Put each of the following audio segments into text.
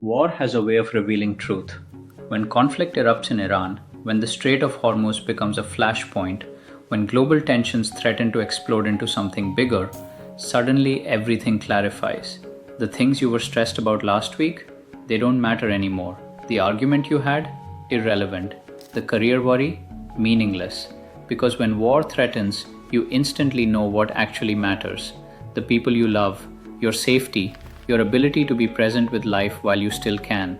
War has a way of revealing truth. When conflict erupts in Iran, when the Strait of Hormuz becomes a flashpoint, when global tensions threaten to explode into something bigger, suddenly everything clarifies. The things you were stressed about last week, they don't matter anymore. The argument you had, irrelevant. The career worry, meaningless. Because when war threatens, you instantly know what actually matters. The people you love, your safety, your ability to be present with life while you still can.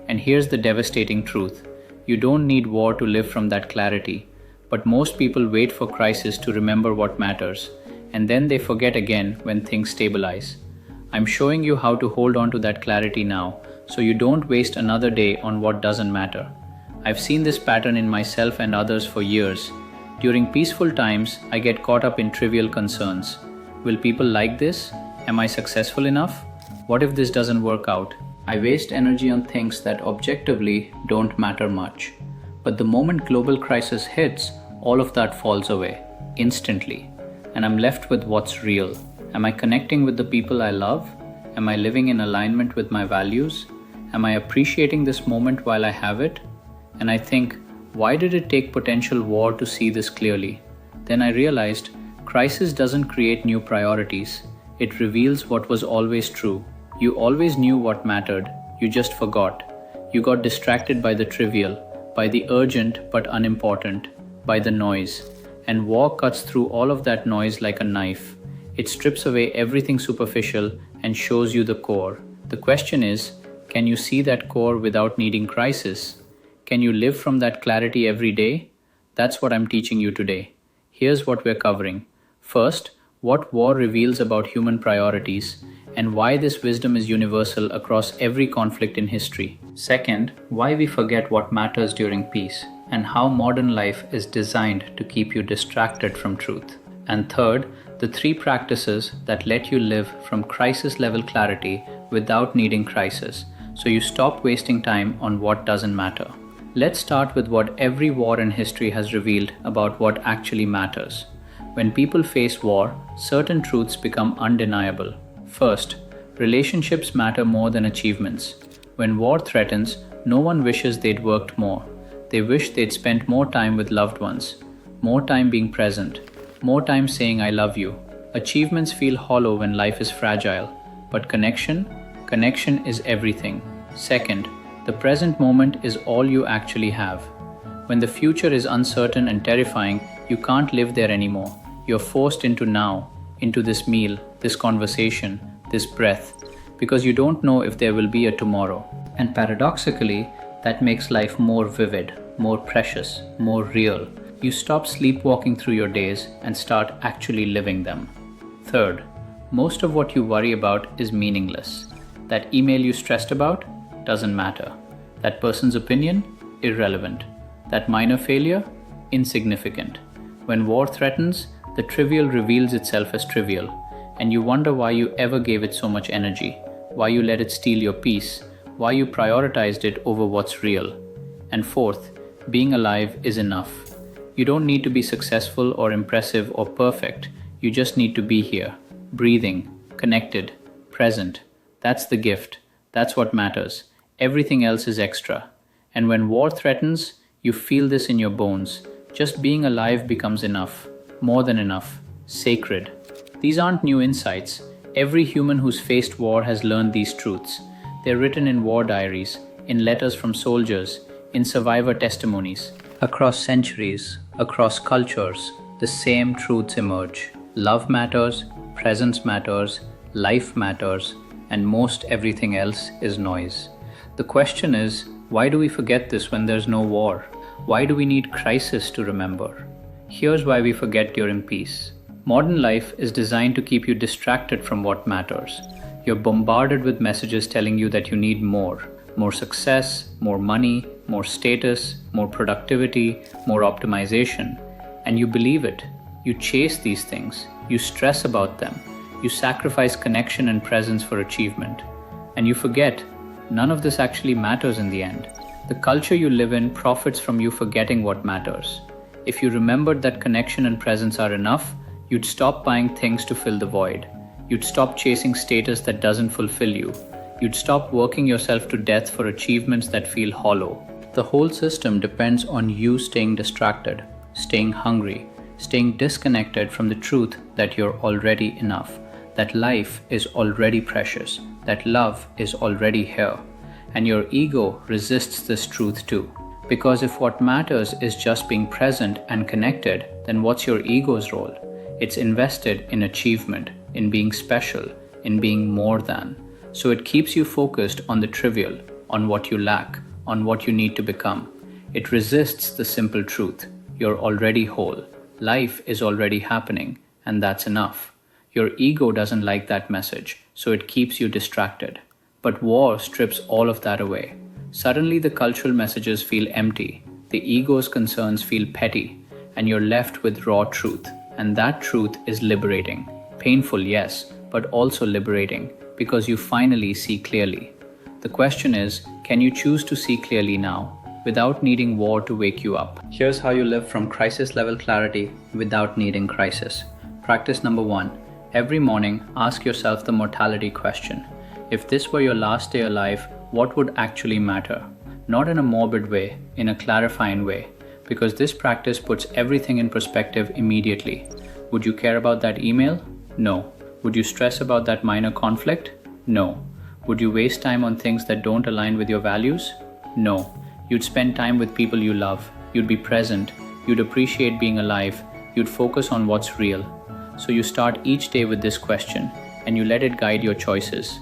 And here's the devastating truth. You don't need war to live from that clarity. But most people wait for crisis to remember what matters. And then they forget again when things stabilize. I'm showing you how to hold on to that clarity now, so you don't waste another day on what doesn't matter. I've seen this pattern in myself and others for years. During peaceful times, I get caught up in trivial concerns. Will people like this? Am I successful enough? What if this doesn't work out? I waste energy on things that objectively don't matter much. But the moment global crisis hits, all of that falls away, instantly. And I'm left with what's real. Am I connecting with the people I love? Am I living in alignment with my values? Am I appreciating this moment while I have it? And I think, why did it take potential war to see this clearly? Then I realized, crisis doesn't create new priorities. It reveals what was always true. You always knew what mattered, you just forgot. You got distracted by the trivial, by the urgent but unimportant, by the noise. And war cuts through all of that noise like a knife. It strips away everything superficial and shows you the core. The question is, can you see that core without needing crisis? Can you live from that clarity every day? That's what I'm teaching you today. Here's what we're covering. First, what war reveals about human priorities, and why this wisdom is universal across every conflict in history. Second, why we forget what matters during peace, and how modern life is designed to keep you distracted from truth. And third, the three practices that let you live from crisis-level clarity without needing crisis, so you stop wasting time on what doesn't matter. Let's start with what every war in history has revealed about what actually matters. When people face war, certain truths become undeniable. First, relationships matter more than achievements. When war threatens, no one wishes they'd worked more. They wish they'd spent more time with loved ones, more time being present, more time saying I love you. Achievements feel hollow when life is fragile, but connection is everything. Second, the present moment is all you actually have. When the future is uncertain and terrifying, you can't live there anymore. You're forced into now, into this meal, this conversation, this breath, because you don't know if there will be a tomorrow. And paradoxically, that makes life more vivid, more precious, more real. You stop sleepwalking through your days and start actually living them. Third, most of what you worry about is meaningless. That email you stressed about doesn't matter. That person's opinion, irrelevant. That minor failure, insignificant. When war threatens, the trivial reveals itself as trivial, and you wonder why you ever gave it so much energy, why you let it steal your peace, why you prioritized it over what's real. And fourth, being alive is enough. You don't need to be successful or impressive or perfect. You just need to be here, breathing, connected, present. That's the gift. That's what matters. Everything else is extra. And when war threatens, you feel this in your bones. Just being alive becomes enough. More than enough. Sacred. These aren't new insights. Every human who's faced war has learned these truths. They're written in war diaries, in letters from soldiers, in survivor testimonies. Across centuries, across cultures, the same truths emerge. Love matters, presence matters, life matters, and most everything else is noise. The question is, why do we forget this when there's no war? Why do we need crisis to remember? Here's why we forget during peace. Modern life is designed to keep you distracted from what matters. You're bombarded with messages telling you that you need more. More success, more money, more status, more productivity, more optimization. And you believe it. You chase these things. You stress about them. You sacrifice connection and presence for achievement. And you forget, none of this actually matters in the end. The culture you live in profits from you forgetting what matters. If you remembered that connection and presence are enough, you'd stop buying things to fill the void. You'd stop chasing status that doesn't fulfill you. You'd stop working yourself to death for achievements that feel hollow. The whole system depends on you staying distracted, staying hungry, staying disconnected from the truth that you're already enough, that life is already precious, that love is already here. And your ego resists this truth too. Because if what matters is just being present and connected, then what's your ego's role? It's invested in achievement, in being special, in being more than. So it keeps you focused on the trivial, on what you lack, on what you need to become. It resists the simple truth. You're already whole. Life is already happening, and that's enough. Your ego doesn't like that message, so it keeps you distracted. But war strips all of that away. Suddenly the cultural messages feel empty, the ego's concerns feel petty, and you're left with raw truth. And that truth is liberating. Painful, yes, but also liberating, because you finally see clearly. The question is, can you choose to see clearly now, without needing war to wake you up? Here's how you live from crisis-level clarity without needing crisis. Practice number 1. Every morning, ask yourself the mortality question. If this were your last day alive, what would actually matter? Not in a morbid way, in a clarifying way, because this practice puts everything in perspective immediately. Would you care about that email? No. Would you stress about that minor conflict? No. Would you waste time on things that don't align with your values? No. You'd spend time with people you love. You'd be present. You'd appreciate being alive. You'd focus on what's real. So you start each day with this question, and you let it guide your choices.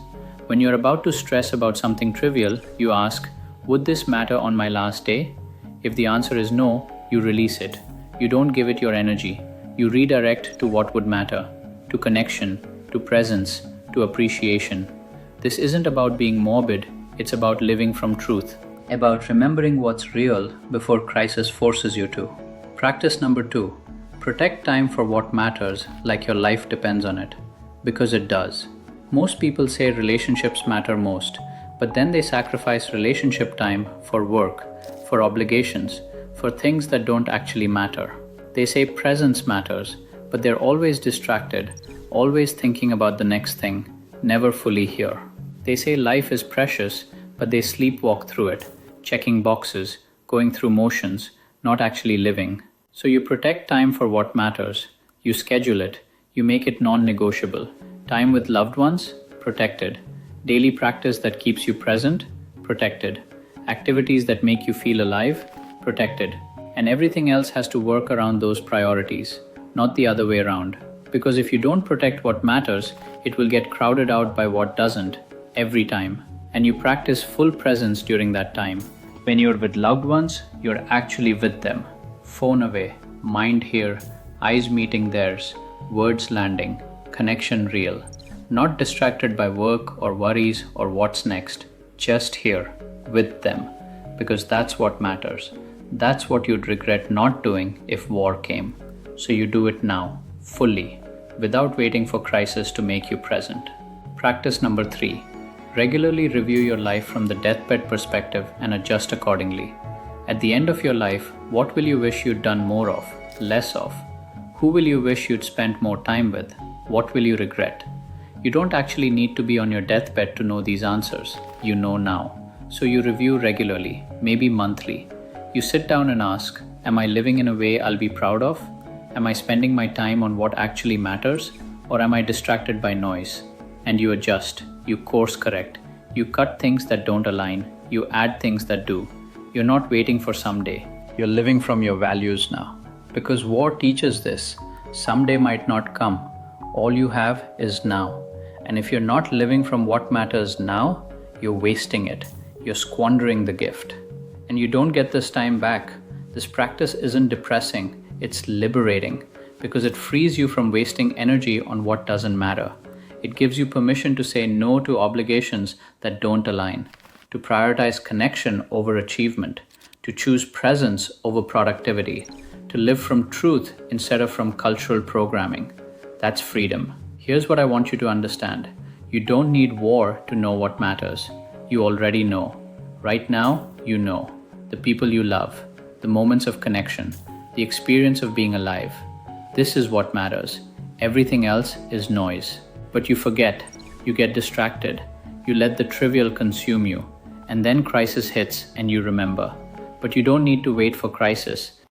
When you're about to stress about something trivial, you ask, would this matter on my last day? If the answer is no, you release it. You don't give it your energy. You redirect to what would matter, to connection, to presence, to appreciation. This isn't about being morbid, it's about living from truth, about remembering what's real before crisis forces you to. Practice number 2. Protect time for what matters like your life depends on it. Because it does. Most people say relationships matter most, but then they sacrifice relationship time for work, for obligations, for things that don't actually matter. They say presence matters, but they're always distracted, always thinking about the next thing, never fully here. They say life is precious, but they sleepwalk through it, checking boxes, going through motions, not actually living. So you protect time for what matters. You schedule it. You make it non-negotiable. Time with loved ones? Protected. Daily practice that keeps you present? Protected. Activities that make you feel alive? Protected. And everything else has to work around those priorities, not the other way around. Because if you don't protect what matters, it will get crowded out by what doesn't, every time. And you practice full presence during that time. When you're with loved ones, you're actually with them. Phone away, mind here, eyes meeting theirs, words landing, connection real. Not distracted by work or worries or what's next. Just here, with them. Because that's what matters. That's what you'd regret not doing if war came. So you do it now, fully, without waiting for crisis to make you present. Practice number 3. Regularly review your life from the deathbed perspective and adjust accordingly. At the end of your life, what will you wish you'd done more of, less of? Who will you wish you'd spent more time with? What will you regret? You don't actually need to be on your deathbed to know these answers. You know now. So you review regularly, maybe monthly. You sit down and ask, am I living in a way I'll be proud of? Am I spending my time on what actually matters? Or am I distracted by noise? And you adjust, you course correct, you cut things that don't align, you add things that do. You're not waiting for someday. You're living from your values now. Because war teaches this. Someday might not come. All you have is now. And if you're not living from what matters now, you're wasting it. You're squandering the gift. And you don't get this time back. This practice isn't depressing, it's liberating, because it frees you from wasting energy on what doesn't matter. It gives you permission to say no to obligations that don't align, to prioritize connection over achievement, to choose presence over productivity, to live from truth instead of from cultural programming. That's freedom. Here's what I want you to understand. You don't need war to know what matters. You already know. Right now, you know. The people you love, the moments of connection, the experience of being alive. This is what matters. Everything else is noise. But you forget. You get distracted. You let the trivial consume you, and then crisis hits and you remember. But you don't need to wait for crisis.